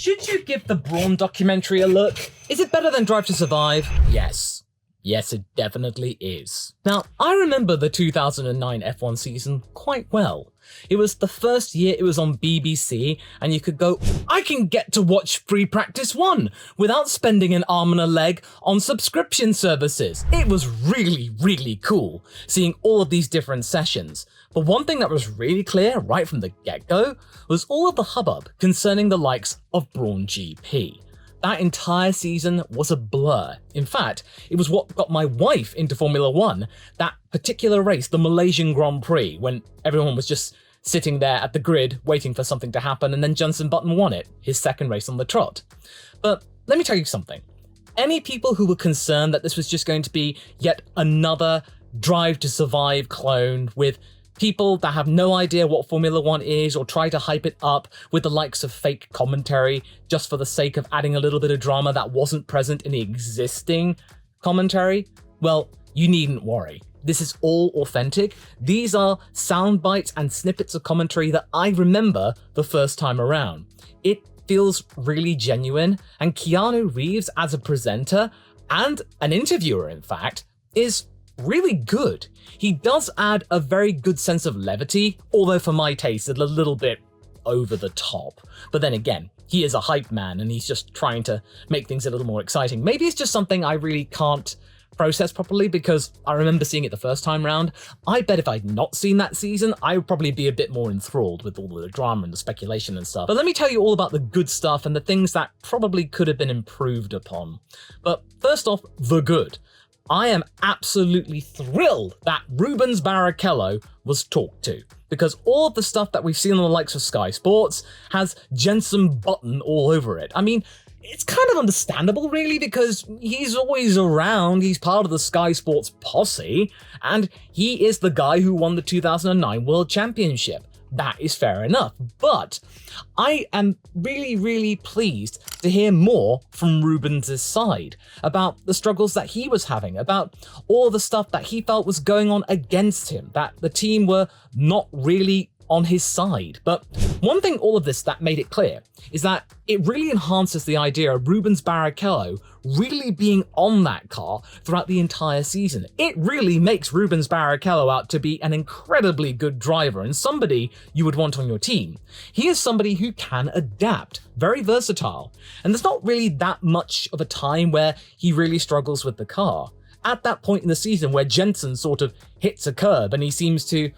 Should you give the Brawn documentary a look? Is it better than Drive to Survive? Yes. Yes, it definitely is. Now, I remember the 2009 F1 season quite well. It was the first year it was on BBC, and you could go, I can get to watch Free Practice 1 without spending an arm and a leg on subscription services. It was really, really cool seeing all of these different sessions. But one thing that was really clear right from the get-go was all of the hubbub concerning the likes of Brawn GP. That entire season was a blur. In fact, it was what got my wife into Formula One, that particular race, the Malaysian Grand Prix, when everyone was just sitting there at the grid waiting for something to happen, and then Jenson Button won it, his second race on the trot. But let me tell you something. Any people who were concerned that this was just going to be yet another Drive to Survive clone with people that have no idea what Formula One is or try to hype it up with the likes of fake commentary just for the sake of adding a little bit of drama that wasn't present in the existing commentary, well, you needn't worry. This is all authentic. These are sound bites and snippets of commentary that I remember the first time around. It feels really genuine, and Keanu Reeves as a presenter and an interviewer, in fact, is really good. He does add a very good sense of levity, although for my taste, it's a little bit over the top. But then again, he is a hype man and he's just trying to make things a little more exciting. Maybe it's just something I really can't process properly because I remember seeing it the first time round. I bet if I'd not seen that season, I would probably be a bit more enthralled with all the drama and the speculation and stuff. But let me tell you all about the good stuff and the things that probably could have been improved upon. But first off, the good. I am absolutely thrilled that Rubens Barrichello was talked to, because all of the stuff that we've seen on the likes of Sky Sports has Jenson Button all over it. I mean, it's kind of understandable, really, because he's always around, he's part of the Sky Sports posse, and he is the guy who won the 2009 World Championship. That is fair enough, but I am really, really pleased to hear more from Rubens' side about the struggles that he was having, about all the stuff that he felt was going on against him, that the team were not really on his side. But one thing all of this that made it clear is that it really enhances the idea of Rubens Barrichello really being on that car throughout the entire season. It really makes Rubens Barrichello out to be an incredibly good driver and somebody you would want on your team. He is somebody who can adapt, very versatile, and there's not really that much of a time where he really struggles with the car. At that point in the season where Jenson sort of hits a curb and he seems to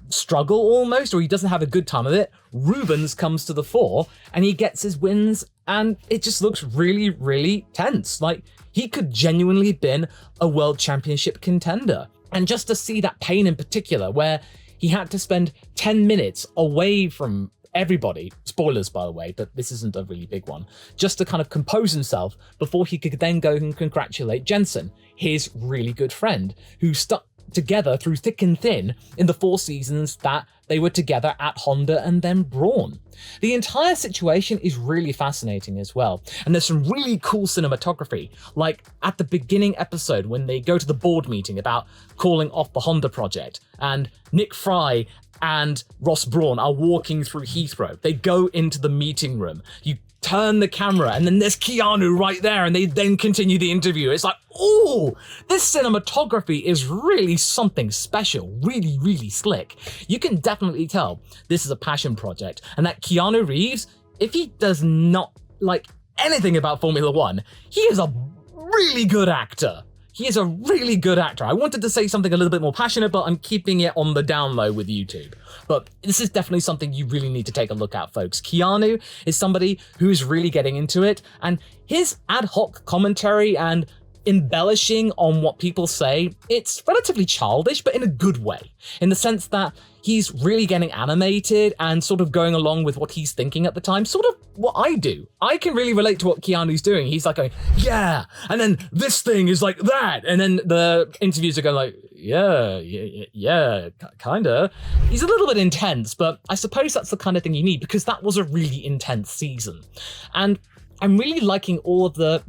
struggle almost, or he doesn't have a good time of it, Rubens comes to the fore and he gets his wins, and it just looks really, really tense. Like, he could genuinely have been a world championship contender. And just to see that pain in particular, where he had to spend 10 minutes away from everybody, spoilers by the way, but this isn't a really big one, just to kind of compose himself before he could then go and congratulate Jenson, his really good friend, who stuck together through thick and thin in the 4 seasons that they were together at Honda and then Brawn. The entire situation is really fascinating as well, and there's some really cool cinematography, like at the beginning episode when they go to the board meeting about calling off the Honda project, and Nick Fry and Ross Brawn are walking through Heathrow. They go into the meeting room. You turn the camera and then there's Keanu right there, and they then continue the interview. It's like, oh, this cinematography is really something special, really, really slick. You can definitely tell this is a passion project, and that Keanu Reeves, if he does not like anything about Formula One, he is a really good actor. He is a really good actor. I wanted to say something a little bit more passionate, but I'm keeping it on the down low with YouTube. But this is definitely something you really need to take a look at, folks. Keanu is somebody who's really getting into it, and his ad hoc commentary and embellishing on what people say, it's relatively childish, but in a good way, in the sense that he's really getting animated and sort of going along with what he's thinking at the time, sort of what I do. I can really relate to what Keanu's doing. He's like going, yeah, and then this thing is like that, and then the interviews are going like, yeah, kinda. He's a little bit intense, but I suppose that's the kind of thing you need, because that was a really intense season. And I'm really liking all of the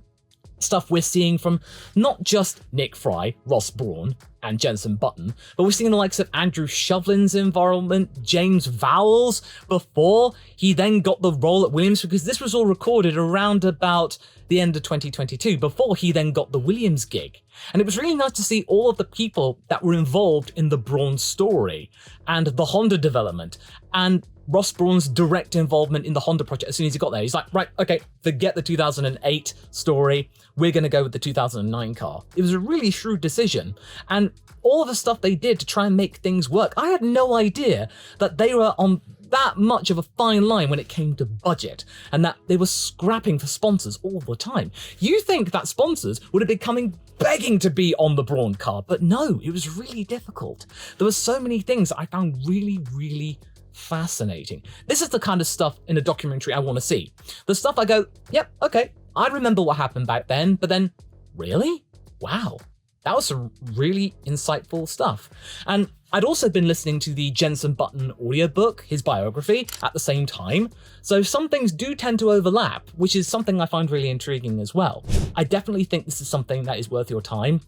stuff we're seeing from not just Nick Fry, Ross Brawn, and Jenson Button, but we're seeing the likes of Andrew Shovlin's involvement, James Vowles, before he then got the role at Williams, because this was all recorded around about the end of 2022, before he then got the Williams gig. And it was really nice to see all of the people that were involved in the Brawn story and the Honda development, and Ross Brawn's direct involvement in the Honda project. As soon as he got there, he's like, right, okay, forget the 2008 story. We're going to go with the 2009 car. It was a really shrewd decision. And all of the stuff they did to try and make things work, I had no idea that they were on that much of a fine line when it came to budget, and that they were scrapping for sponsors all the time. You think that sponsors would have been coming begging to be on the Brawn car, but no, it was really difficult. There were so many things I found really, really fascinating. This is the kind of stuff in a documentary I want to see. The stuff I go, yep, okay, I remember what happened back then, but then, really? Wow. That was some really insightful stuff. And I'd also been listening to the Jenson Button audiobook, his biography, at the same time, so some things do tend to overlap, which is something I find really intriguing as well. I definitely think this is something that is worth your time,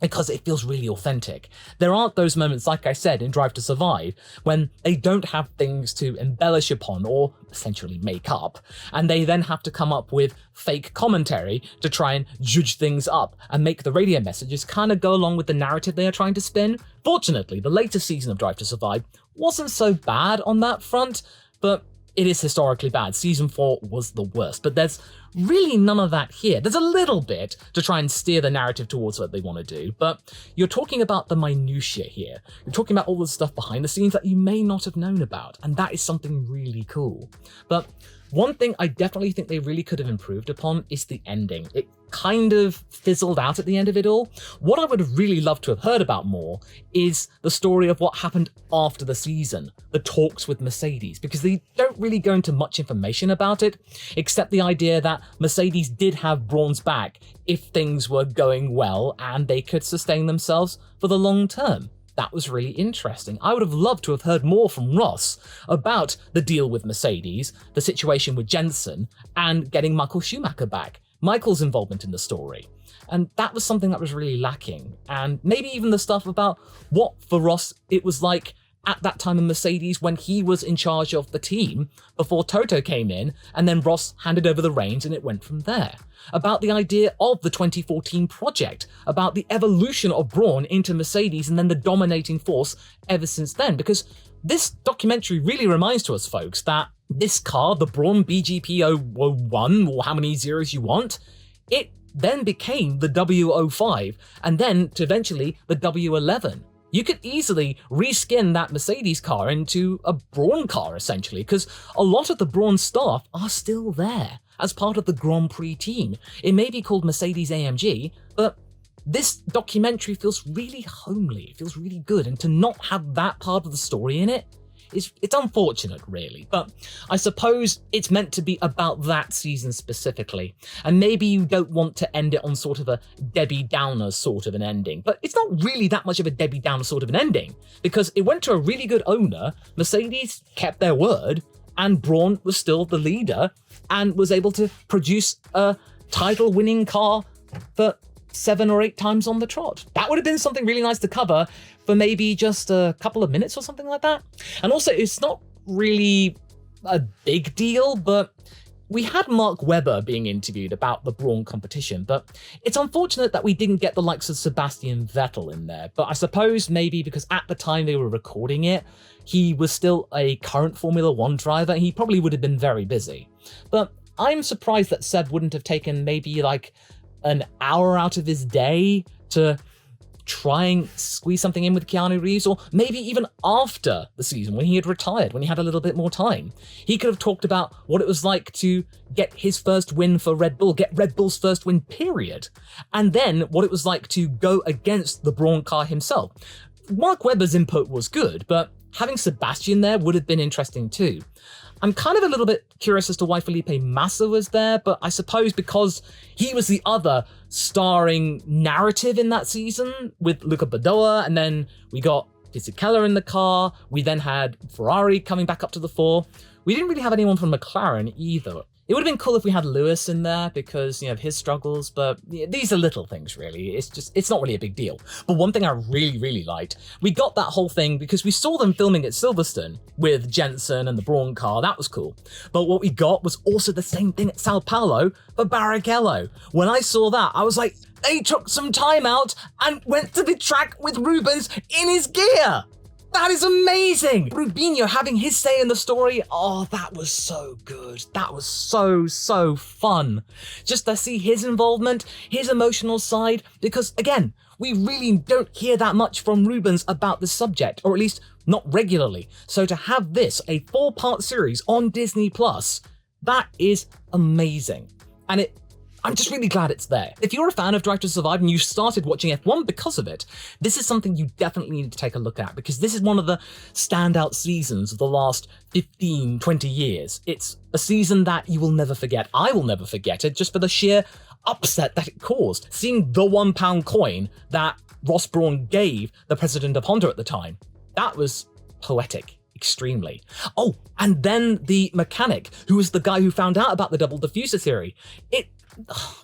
because it feels really authentic. There aren't those moments, like I said, in Drive to Survive, when they don't have things to embellish upon or essentially make up, and they then have to come up with fake commentary to try and judge things up and make the radio messages kind of go along with the narrative they are trying to spin. Fortunately, the latest season of Drive to Survive wasn't so bad on that front, but it is historically bad. Season 4 was the worst, but there's really none of that here. There's a little bit to try and steer the narrative towards what they want to do, but you're talking about the minutiae here. You're talking about all the stuff behind the scenes that you may not have known about, and that is something really cool. But one thing I definitely think they really could have improved upon is the ending. It kind of fizzled out at the end of it all. What I would have really loved to have heard about more is the story of what happened after the season, the talks with Mercedes, because they don't really go into much information about it, except the idea that Mercedes did have Brawn's back if things were going well and they could sustain themselves for the long term. That was really interesting. I would have loved to have heard more from Ross about the deal with Mercedes, the situation with Jenson, and getting Michael Schumacher back, Michael's involvement in the story. And that was something that was really lacking. And maybe even the stuff about what, for Ross, it was like at that time in Mercedes when he was in charge of the team before Toto came in, and then Ross handed over the reins and it went from there. About the idea of the 2014 project, about the evolution of Brawn into Mercedes and then the dominating force ever since then. Because this documentary really reminds to us, folks, that this car, the Brawn BGP01, or how many zeros you want, it then became the W05 and then to eventually the W11. You could easily reskin that Mercedes car into a Brawn car, essentially, because a lot of the Brawn staff are still there as part of the Grand Prix team. It may be called Mercedes AMG, but this documentary feels really homely, it feels really good, and to not have that part of the story in it, it's unfortunate, really, but I suppose it's meant to be about that season specifically, and maybe you don't want to end it on sort of a Debbie Downer sort of an ending, but it's not really that much of a Debbie Downer sort of an ending, because it went to a really good owner, Mercedes kept their word, and Brawn was still the leader, and was able to produce a title-winning car for 7 or 8 times on the trot. That would have been something really nice to cover for maybe just a couple of minutes or something like that. And also, it's not really a big deal, but we had Mark Webber being interviewed about the Brawn competition, but it's unfortunate that we didn't get the likes of Sebastian Vettel in there. But I suppose maybe because at the time they were recording it, he was still a current Formula One driver, and he probably would have been very busy. But I'm surprised that Seb wouldn't have taken maybe like an hour out of his day to try and squeeze something in with Keanu Reeves, or maybe even after the season when he had retired, when he had a little bit more time. He could have talked about what it was like to get his first win for Red Bull, get Red Bull's first win, period. And then what it was like to go against the Brawn car himself. Mark Webber's input was good, but having Sebastian there would have been interesting too. I'm kind of a little bit curious as to why Felipe Massa was there, but I suppose because he was the other starring narrative in that season with Luca Badoa, and then we got Fisichella in the car, we then had Ferrari coming back up to the fore. We didn't really have anyone from McLaren either. It would have been cool if we had Lewis in there because, you know, of his struggles, but these are little things, really. It's not really a big deal. But one thing I really, really liked, we got that whole thing because we saw them filming at Silverstone with Jensen and the Brawn car. That was cool. But what we got was also the same thing at Sao Paulo for Barrichello. When I saw that, I was like, they took some time out and went to the track with Rubens in his gear. That is amazing! Rubinho having his say in the story, oh, that was so good. That was so fun. Just to see his involvement, his emotional side, because again, we really don't hear that much from Rubens about the subject, or at least not regularly. So to have this, a 4-part series on Disney+, that is amazing. And I'm just really glad it's there. If you're a fan of Drive to Survive and you started watching F1 because of it, this is something you definitely need to take a look at because this is one of the standout seasons of the last 15, 20 years. It's a season that you will never forget. I will never forget it just for the sheer upset that it caused. Seeing the £1 coin that Ross Brawn gave the president of Honda at the time, that was poetic. Extremely. Oh, and then the mechanic, who was the guy who found out about the double diffuser theory.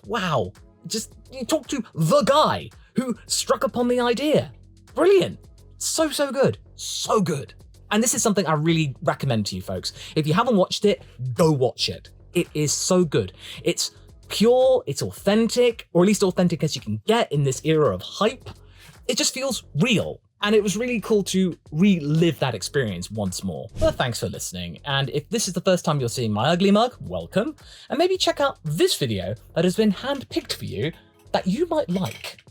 Wow. Just, you talk to the guy who struck upon the idea. Brilliant. So good. So good. And this is something I really recommend to you folks. If you haven't watched it, go watch it. It is so good. It's pure, it's authentic, or at least authentic as you can get in this era of hype. It just feels real. And it was really cool to relive that experience once more. Well, thanks for listening. And if this is the first time you're seeing my ugly mug, welcome. And maybe check out this video that has been handpicked for you that you might like.